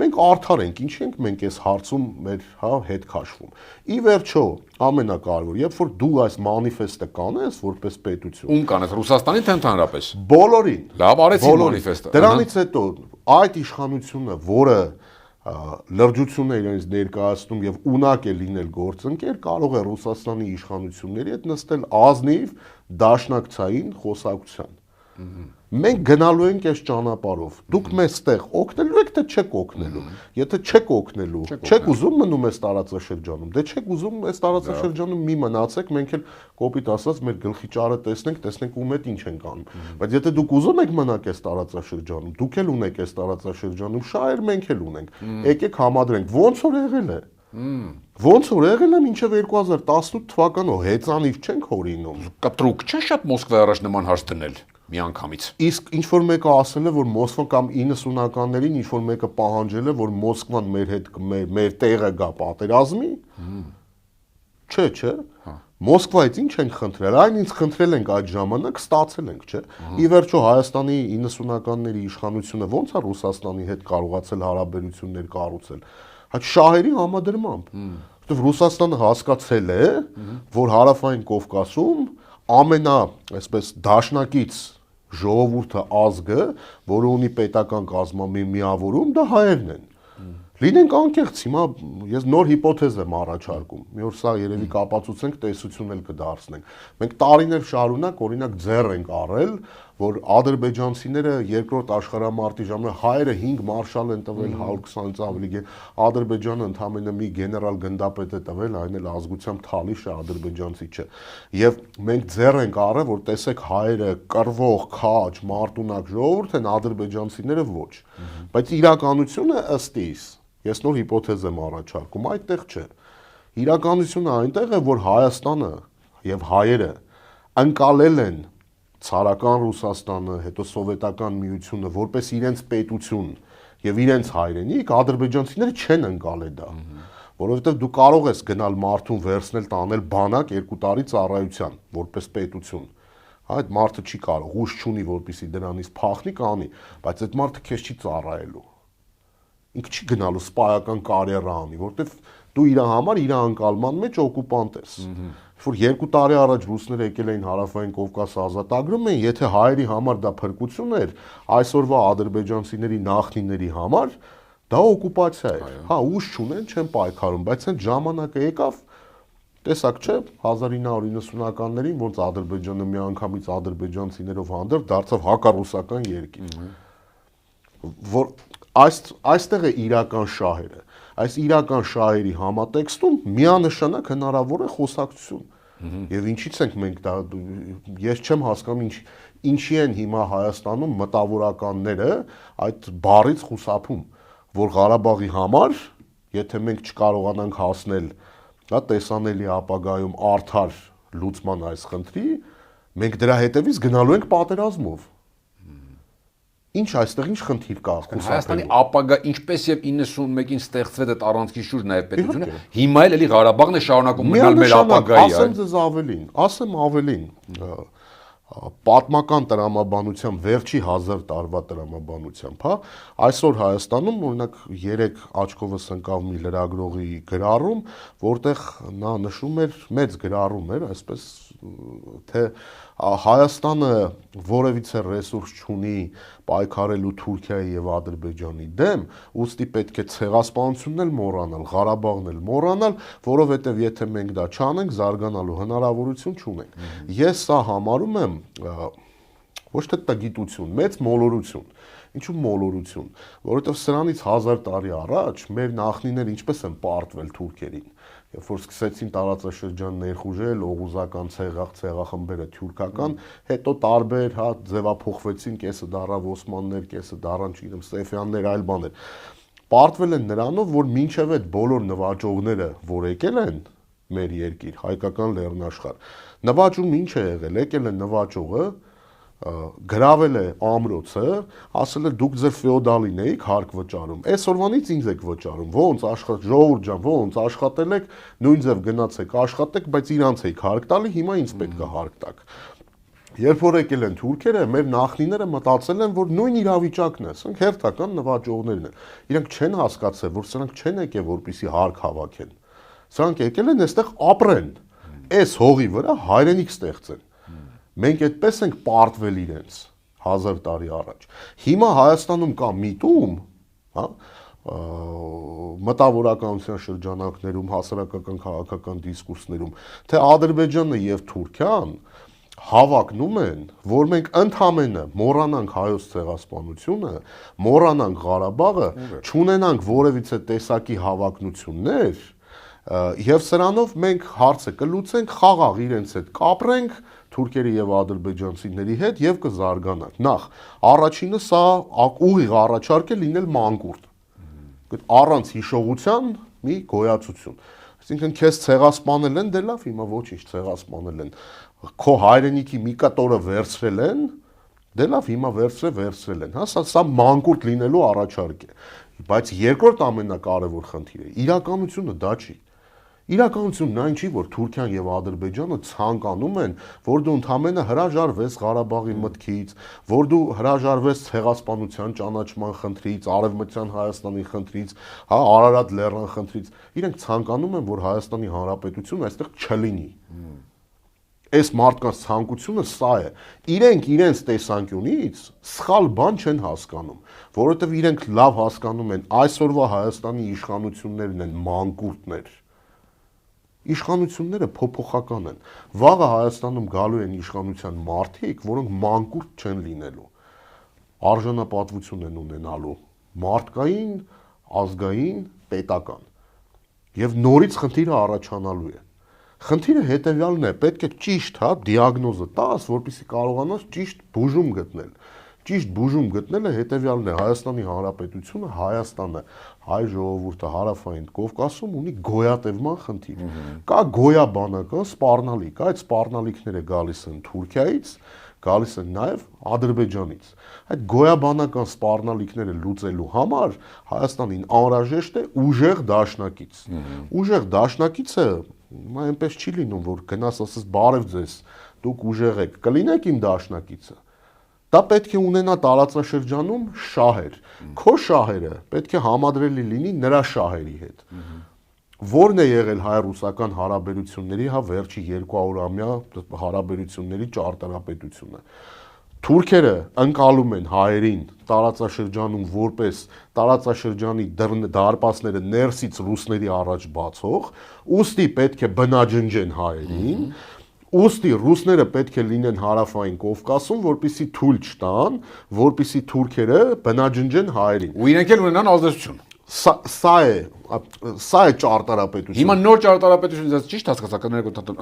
Մենք արդար ենք, ինչ ենք մենք այս հարցում մեր հետ քաշվում։ Ի վերջո, ամենակարևոր, երբ որ դու այս մանիֆեստը կանես որպես պետություն։ Ում կանես, Ռուսաստանի թե ընդհանրապես։ Բոլորին։ Լավ, արեցին մանիֆեստը։ Դրանից հետո այդ իշխանությունը, որը լրջություն է իրենց ներկայացնում եւ ունակ է լինել գործընկեր, կարող է Ռուսաստանի իշխանությունների հետ նստել ազնիվ դաշնակցային խոսակցության։ Մենք գնալու ենք այս ճանապարհով։ Դուք մեզ ստեղ օգնելու եք թե չեք օգնելու։ Եթե չեք օգնելու, չեք ուզում մնում այս տարածաշրջանում, դե չեք ուզում այս տարածաշրջանում մի մնացեք, մենք էլ կոպիտ ասած մեր գլխի ճարը տեսնենք ում հետ ինչ ենք անում։ Բայց եթե դուք ուզում եք մնաք այս տարածաշրջանում, դուք էլ ունեք այս տարածաշրջանում շահեր, մենք էլ ունենք։ Եկեք համադրենք, ոնց որ եղել է։ Ոնց որ եղել է մինչև 2018 թվականով հեծանիվ չենք հորինում։ Կտրուկ չէ շատ Մոսկվայի առաջ նման հարց դնել միանգամից։ Իսկ ինչ որ մեկը ասել է, որ Մոսկվան կամ 90-ականներին ինչ որ մեկը պահանջել է, որ Մոսկվան մեր հետ մեր տեղը գա պատերազմի։ Չէ։ Մոսկվայից ինչ են խնդրել, այն ինչ խնդրել ենք այդ ժամանակ, ստացել ենք, չէ։ Ի վերջո Հայաստանի 90-ականների իշխանությունը ոնց է Ռուսաստանի հետ կարողացել հարաբերություններ կառուցել։ Այդ շահերի համադրմամբ, որովհետև Ռուսաստանը հասկացել է, որ Հարավային Կովկասում ամենա, այսպես դաշնակից ժողովուրդը ազգը, որը ունի պետական կազմամիավորում, դա հայերն են։ Լինենք անկեղծ, հիմա ես նոր հիպոթեզ եմ առաջարկում։ Մի օր սա երևի կապացուցենք, տեսություն էլ կդարձնենք։ Մենք տարիներ շարունակ օրինակ ձեռ ենք առել, որ ադրբեջանցիները երկրորդ աշխարհամարտի ժամանակ հայերը 5 մարշալ են տվել 120-ից ավելի, Ադրբեջանը ընդամենը մի գեներալ գնդապետ է տվել, այն էլ ազգությամբ թալիշ է, ադրբեջանցի չէ։ Եվ մենք ձեռ ենք առել, որ տեսեք հայերը կռվող, քաջ, մարտունակ ժողովուրդ են, ադրբեջանցիները ոչ։ Բայց իրականությունը ըստ իս ես նոր հիպոթեզ եմ առաջարկում, այդտեղ չէ։ Իրականությունը այնտեղ է, որ Հայաստանը եւ հայերը ընկալել են ցարական Ռուսաստանը, հետո սովետական միությունը որպես իրենց պետություն եւ իրենց հայրենիք, ադրբեջանցիները չեն ընկալել դա, որովհետեւ դու կարող ես գնալ մարդուն վերցնել, տանել բանակ 2 տարի ծառայության որպես պետություն։ Այդ մարդը չի կարող, ուժ չունի, որպեսզի դրանից փախնի կանի, բայց այդ մարդը քեզ չի ծառայելու։ Ինքը չի գնալու սպայական կարիերա անի, որտեվ դու իր համար իր անկալման մեջ օկուպանտ ես։ Որ 2 տարի առաջ ռուսները եկել էին Հարավային Կովկասը ազատագրում էին, եթե հայերի համար դա փրկություն էր, այսօրվա ադրբեջանցիների նախնիների համար դա օկուպացիա էր։ Հա, ուժ չունեն, չեն պայքարում, բայց այն ժամանակը եկավ, տեսակ չէ, 1990-ականներին, ոնց Ադրբեջանը միանգամից ադրբեջանցիներով հանդերձ դարձավ հակառուսական երկիր։ Որ այստեղ է իրական շահերը։ Այս իրական շահերի համատեքստում միանշանակ հնարավոր է խոսակցություն։ Եվ ինչից ենք մենք դա ես չեմ հասկանում ինչի են հիմա Հայաստանում մտավորականները այդ բառից խուսափում, որ Ղարաբաղի համար, եթե մենք չկարողանանք հասնել դա տեսանելի ապագայում արդար լուծման այս խնդրի, մենք դրա հետևից գնալու ենք պատերազմով։ Ինչ այստեղ ինչ խնդիր կա խուսափելու։ Հայաստանի ապագա ինչպես եւ 91-ին ստեղծվեց այդ առանցքի շուրջ նաեւ պետությունը, հիմա էլ էլի Ղարաբաղն է շարունակում մնալ մեր ապագայի։ Ասեմ ձեզ ավելին, պատմական տրամաբանությամբ վերջի 1000 տարվա տրամաբանությամբ, հա, այսօր Հայաստանում օրինակ 3 աչքովս ընկավ մի լրագրողի գրառում, որտեղ նա նշում էր, մեծ գրառում էր, այսպես թե Հայաստանը որևիցե ռեսուրս չունի պայքարելու Թուրքիայի եւ Ադրբեջանի դեմ, ուստի պետք է ցեղասպանությունն էլ մոռանալ, Ղարաբաղն էլ մոռանալ, որովհետեւ եթե մենք դա չանենք, զարգանալու հնարավորություն չունենք։ Ես սա համարում եմ ոչ թե տգիտություն, մեծ մոլորություն։ Ինչու մոլորություն, որովհետեւ սրանից 1000 տարի առաջ մեր նախնիները ինչպես են պարտվել թուրքերին, երբ որ սկսեցին տարածաշրջան ներխուժել, օղուզական ցեղախմբերը թյուրքական, հետո տարբեր հա ձևափոխվեցին, կեսը դառավ օսմաններ, կեսը դառան, չգիտեմ, Սեֆյաններ, այլ բաներ։ Պարտվել են նրանով, որ մինչև այդ բոլոր նվաճողները, որ եկել են մեր երկիր, հայկական լեռնաշխարհ, նվաճում ինչ է եղել, եկել է նվաճողը, գրավել է ամրոցը, ասել է դուք ձեր ֆեոդալին էիք հարկ վճարում, այսօրվանից ինձ եք վճարում, ոնց ժողովուրդ ջան, ոնց աշխատել եք, նույն ձև գնացեք աշխատեք, բայց իրանց եք հարկ տալի, հիմա ինձ պետք է հարկ տաք։ Երբ որ եկել են թուրքերը, մեր նախնիները մտածել են, որ նույն իրավիճակն է, սրանք հերթական նվաճողներն են։ Իրանք չեն հասկացել, որ սրանք չեն եկել որպեսզի հարկ հավաքեն։ Սրանք եկել են այստեղ ապրեն, այս հողի վրա հայրենիք ստեղծեն։ Մենք այդպես ենք պարտվել իրենց 1000 տարի առաջ։ Հիմա Հայաստանում կա միտում, հա, մտավորականության շրջանակներում, հասարակական քաղաքական դիսկուրսներում, թե Ադրբեջանը եւ Թուրքիան հավակնում են, որ մենք ընդհանրապես մոռանանք հայոց ցեղասպանությունը, մոռանանք Ղարաբաղը, չունենանք որևիցե տեսակի հավակնություններ, եւ սրանով մենք հարցը կլուծենք, խաղաղ իրենց հետ կապրենք թուրքերի եւ ադրբեջանցիների հետ եւ կզարգանանք։ Նախ առաջինը սա ուղիղ առաջարկ է լինել մանկուրտ։ Առանց հիշողության մի գոյացություն։ Այսինքն քեզ ցեղասպանել են, դե լավ, հիմա ոչինչ ցեղասպանել են։ Քո հայրենիքի մի կտորը վերցրել են, դե լավ, հիմա վերցրել են։ Հա, սա մանկուրտ լինելու առաջարկ է։ Բայց երկրորդ ամենակարևոր խնդիրը իրականությունը դա չի։ Իրականությունն այն չի, որ Թուրքիան եւ Ադրբեջանը ցանկանում են, որ դու ընդհանրապես հրաժարվես Ղարաբաղի մտքից, որ դու հրաժարվես ցեղասպանության ճանաչման խնդրից, Արևմտյան Հայաստանի խնդրից, հա, Արարատ լեռան խնդրից։ Իրենք ցանկանում են, որ Հայաստանի Հանրապետությունը այստեղ չլինի։ Այս մարդկանց ցանկությունը սա է։ Իրենք իրենց տեսանկյունից սխալ բան չեն հասկանում, որովհետեւ իրենք լավ հասկանում են այսօրվա Հայաստանի իշխանություններն են մանկուրտներ։ Իշխանությունները փոփոխական են։ Վաղը Հայաստանում գալու են իշխանության մարդիկ, որոնք մանկուրտ չեն լինելու։ Արժանապատվություն են ունենալու մարդկային, ազգային, պետական։ Եվ նորից խնդիրը առաջանալու է։ Խնդիրը հետևյալն է, պետք է ճիշտ, հա, դիագնոզը տաս, որպեսզի կարողանաս ճիշտ բուժում գտնել։ Ճիշտ բուժում գտնելը հետևյալն է, Հայաստանի Հանրապետությունը, Հայաստանը, հայ ժողովուրդը Հարավային Կովկասում ունի գոյատևման խնդիր։ Կա գոյաբանական սպառնալիք, այդ սպառնալիքները գալիս են Թուրքիայից, գալիս են նաև Ադրբեջանից։ Այդ գոյաբանական սպառնալիքները լուծելու համար Հայաստանին անհրաժեշտ է ուժեղ դաշնակից։ Ուժեղ դաշնակիցը այնպես չի լինում, որ գնաս ասես բարև ձեզ, դուք ուժեղ եք, կլինեք իմ դաշնակիցը։ Դա պետք է ունենա տարածաշրջանում շահեր։ Քո շահերը պետք է համադրելի լինի նրա շահերի հետ։ Որն է եղել հայ-ռուսական հարաբերությունների, հա, վերջի 200-ամյա հարաբերությունների ճարտարապետությունը։ Թուրքերը ընկալում են հայերին տարածաշրջանում որպես տարածաշրջանի դարպասները ներսից ռուսների առաջ բացող, ուստի պետք է բնաջնջեն հայերին, ուստի ռուսները պետք է լինեն Հարավային Կովկասում, որպեսզի թույլ չտան, որպեսզի թուրքերը բնաջնջեն հայերին։ Ու իրենք էլ ունենան ազդեցություն։ Սա է ճարտարապետությունը։ Հիմա նոր ճարտարապետությունը ճիշտ հասկացա,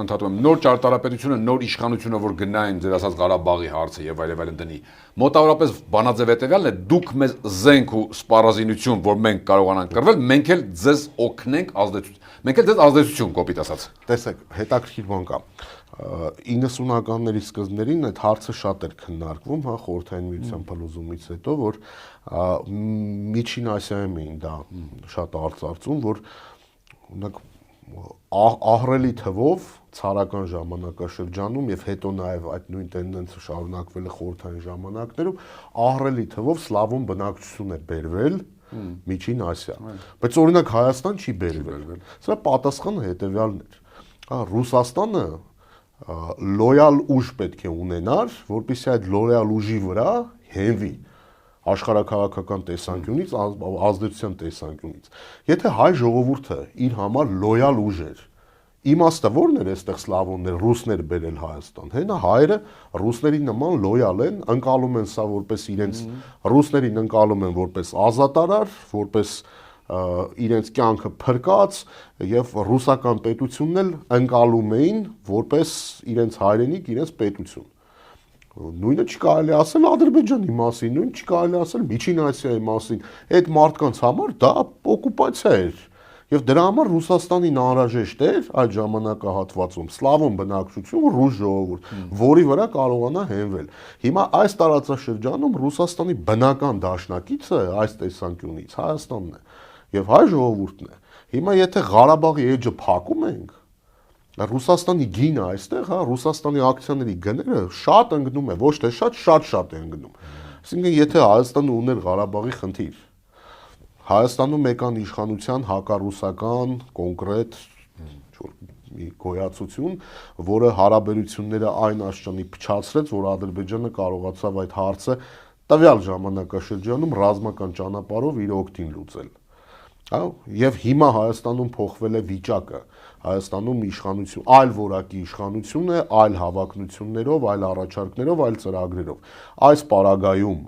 ընդհատում եմ, նոր ճարտարապետությունը, նոր իշխանությունը, որ գնային ձեր ասած Ղարաբաղի հարցը եւ այլն դնի։ Մոտավորապես բանաձև հետեւյալն է, դուք մեզ զենք ու սպառազինություն, որ մենք կարողանանք կռվել, մենք էլ ձեզ օգնենք մենք էլ ձեզ ազդեցություն կոպիտ ասած։ Տեսեք, հետաքրքիր բան կա։ 90-ականների սկզբներին այդ հարցը շատ էր քննարկվում, հա, Խորհրդային Միության փլուզումից հետո, որ Միջին Ասիայում էին դա շատ արծարծում, որ օրինակ ահռելի թվով ցարական ժամանակաշրջանում եւ հետո նաեւ այդ նույն տենդենսը շարունակվել է խորհրդային ժամանակներում, ահռելի թվով սլավոն բնակչություն է բերվել Միջին Ասիա, բայց օրինակ Հայաստան չի բերվել։ Սա պատասխանը հետեւյալն էր։ Ռուսաստանը լոյալ ուժ պետք է ունենար, որպեսզի այդ լոյալ ուժի վրա հենվի աշխարհաքաղաքական տեսանկյունից, ազդեցության տեսանկյունից։ Եթե հայ ժողովուրդը իր համար լոյալ ուժ էր, իմաստը ո՞րն էր այստեղ սլավոններ, ռուսներ բերել Հայաստան։ Հենա հայերը ռուսների նման լոյալ են, ընկալում են սա որպես իրենց ռուսներին ընկալում են որպես ազատարար, որպես իրենց կյանքը փրկած եւ ռուսական պետությունն էլ ընկալում էին որպես իրենց հայրենիք, իրենց պետություն։ Նույնը չկարելի ասել Ադրբեջանի մասին, նույնը չկարելի ասել Միջին Ասիայի մասին։ Այդ մարդկանց համար դա օկուպացիա էր։ Եվ դրա համար Ռուսաստանին անհրաժեշտ էր այդ ժամանակահատվածում սլավոն բնակչություն, ռուս ժողովուրդ, որի վրա կարողանա հենվել։ Հիմա այս տարածաշրջանում Ռուսաստանի բնական դաշնակիցը այս տեսանկյունից Հայաստանն է եւ հայ ժողովուրդն է։ Հիմա եթե Ղարաբաղի էջը փակում ենք, Ռուսաստանի գինը այստեղ, հա, Ռուսաստանի ակցիաների գները շատ ընկնում է, ոչ թե շատ է ընկնում։ Այսինքն եթե Հայաստանը ուներ Ղարաբաղի խնդիր, Հայաստանում եկան իշխանության հակառուսական կոնկրետ մի գոյացություն, որը հարաբերությունները այն աշճանի փչացրեց, որ Ադրբեջանը կարողացավ այդ հարցը տվյալ ժամանակաշրջանում ռազմական ճանապարհով իր օգտին լուծել։ Հա, եւ հիմա Հայաստանում փոխվել է վիճակը։ Հայաստանում իշխանություն, այլ որակի իշխանություն է, այլ հավակնություններով, այլ առաջարկներով, այլ ծրագրերով։ Այս պարագայում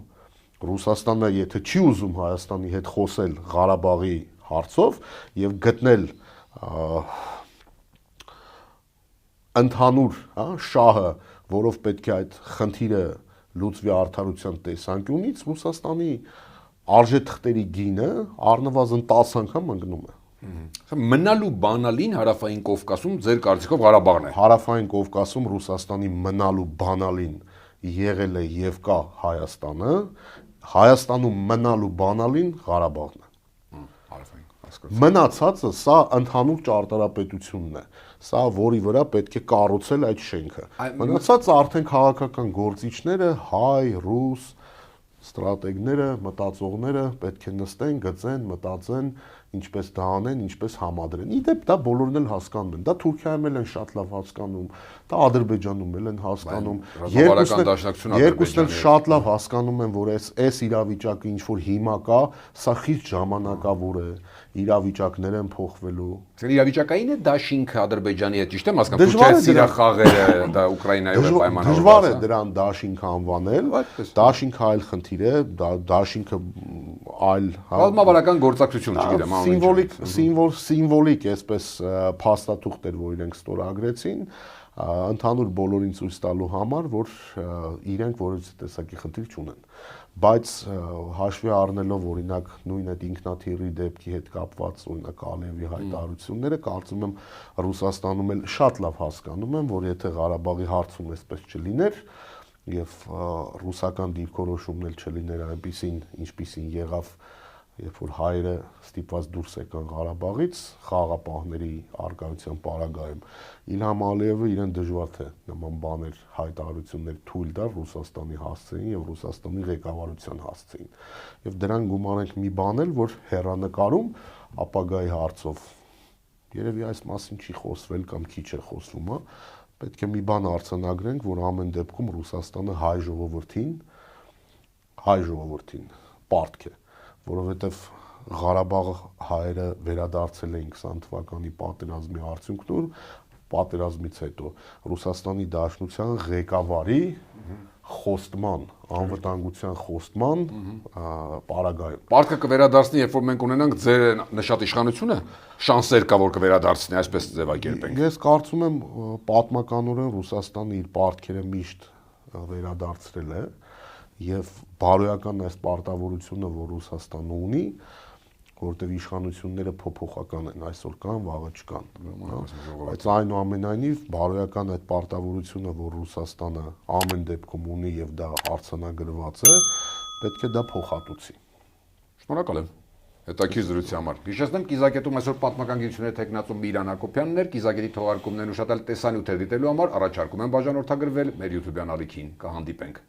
Ռուսաստանը եթե չի ուզում Հայաստանի հետ խոսել Ղարաբաղի հարցով եւ գտնել ընդհանուր, հա, շահը, որով պետք է այդ խնդիրը լուծվի արդարության տեսանկյունից, Ռուսաստանի արժեթղթերի գինը առնվազն 10 անգամ ընկնում է։ Մնալու բանալին Հարավային Կովկասում ձեր կարծիքով Ղարաբաղն է։ Հարավային Կովկասում Ռուսաստանի մնալու բանալին եղել է եւ կա Հայաստանը, Հայաստանում մնալու բանալին Ղարաբաղն է։ Մնացածը սա ընդհանուր ճարտարապետությունն է, սա որի վրա պետք է կառուցել այդ շենքը։ Մնացածը արդեն քաղաքական գործիչները, հայ, ռուս, ստրատեգները, մտածողները պետք է նստեն, գծեն, մտածեն, ինչպես դա անեն, ինչպես համադրեն։ Իդեպ դա բոլորն էլ հասկանում են։ Դա Թուրքիայում էլ են շատ լավ հասկանում, դա Ադրբեջանում էլ են հասկանում։ Երկուսն էլ շատ լավ հասկանում են, որ այս իրավիճակը ինչ որ հիմա կա, սա խիստ ժամանակավոր է, իրավիճակներ են փոխվելու։ Իրավիճակային է դաշինքը Ադրբեջանի հետ, ճիշտ եմ հասկանում։ Թուրքիայի սիրախաղերը դա Ուկրաինայով է պայմանավորված։ Դժվար է դրան դաշինք անվանել, դաշինքը այլ խնդիր է, դաշինքը այլ ռազմավարական գործակցություն, չգիտեմ, սիմվոլիկ այսպես փաստաթուղթ էր, որ իրենք ստորագրեցին, ընդհանուր բոլորին ցույց տալու համար, որ իրենք որևէ տեսակի խնդիր չունեն։ Բայց հաշվի առնելով օրինակ նույն այդ ինքնաթիռի դեպքի հետ կապված օրինակ Ալիևի հայտարարությունները, կարծում եմ Ռուսաստանում էլ շատ լավ հասկանում են, որ եթե Ղարաբաղի հարցում այսպես չլիներ եւ ռուսական դիրքորոշումն էլ չլիներ այնպիսին, ինչպիսին եղավ, երբ որ հայերը ստիպված դուրս եկան Ղարաբաղից խաղաղապահների արկայության պարագայում, Իլհամ Ալիևը իրեն դժվար թե նման բաներ հայտարարություններ թույլ տար Ռուսաստանի հասցեին եւ Ռուսաստանի ղեկավարության հասցեին։ Եվ դրան գումարենք մի բան էլ, որ հեռանկարում ապագայի հարցով երևի այս մասին չի խոսվել կամ քիչ է խոսվում, հա, պետք է մի բան արձանագրենք, որ ամեն դեպքում Ռուսաստանը հայ ժողովրդին պարտք է, որովհետև Ղարաբաղ հայերը վերադարձել էին 20 թվականի պատերազմի արդյունքում, պատերազմից հետո Ռուսաստանի Դաշնության ղեկավարի խոստման, անվտանգության խոստման պարագայում։ Պարտքը կվերադարձնի, երբ որ մենք ունենանք ձեր նշած իշխանությունը, շանսեր կա, որ կվերադարձնի, այսպես ձևակերպենք։ Ես կարծում եմ պատմականորեն Ռուսաստանը իր պարտքերը միշտ վերադարձրել է եւ բարոյական այս պարտավորությունը, որ Ռուսաստանը ունի, որտեղ իշխանությունները փոփոխական են, այսօր կան, վաղը չկան, բայց այնուամենայնիվ բարոյական այդ պարտավորությունը, որ Ռուսաստանը ամեն դեպքում ունի եւ դա արձանագրված է, պետք է դա փոխհատուցի։ Շնորհակալ եմ հետաքրքիր զրույցի համար։ Հիշեցնեմ, Կիզակետում այսօր պատմական գիտությունների թեկնածու Միրան Հակոբյանն էր, Կիզակետի թողարկումներն ու շատ այլ տեսանյութեր դիտելու համար առաջարկում եմ բաժանորդագրվել մեր YouTube-յան ալիքին։ Կհանդիպենք։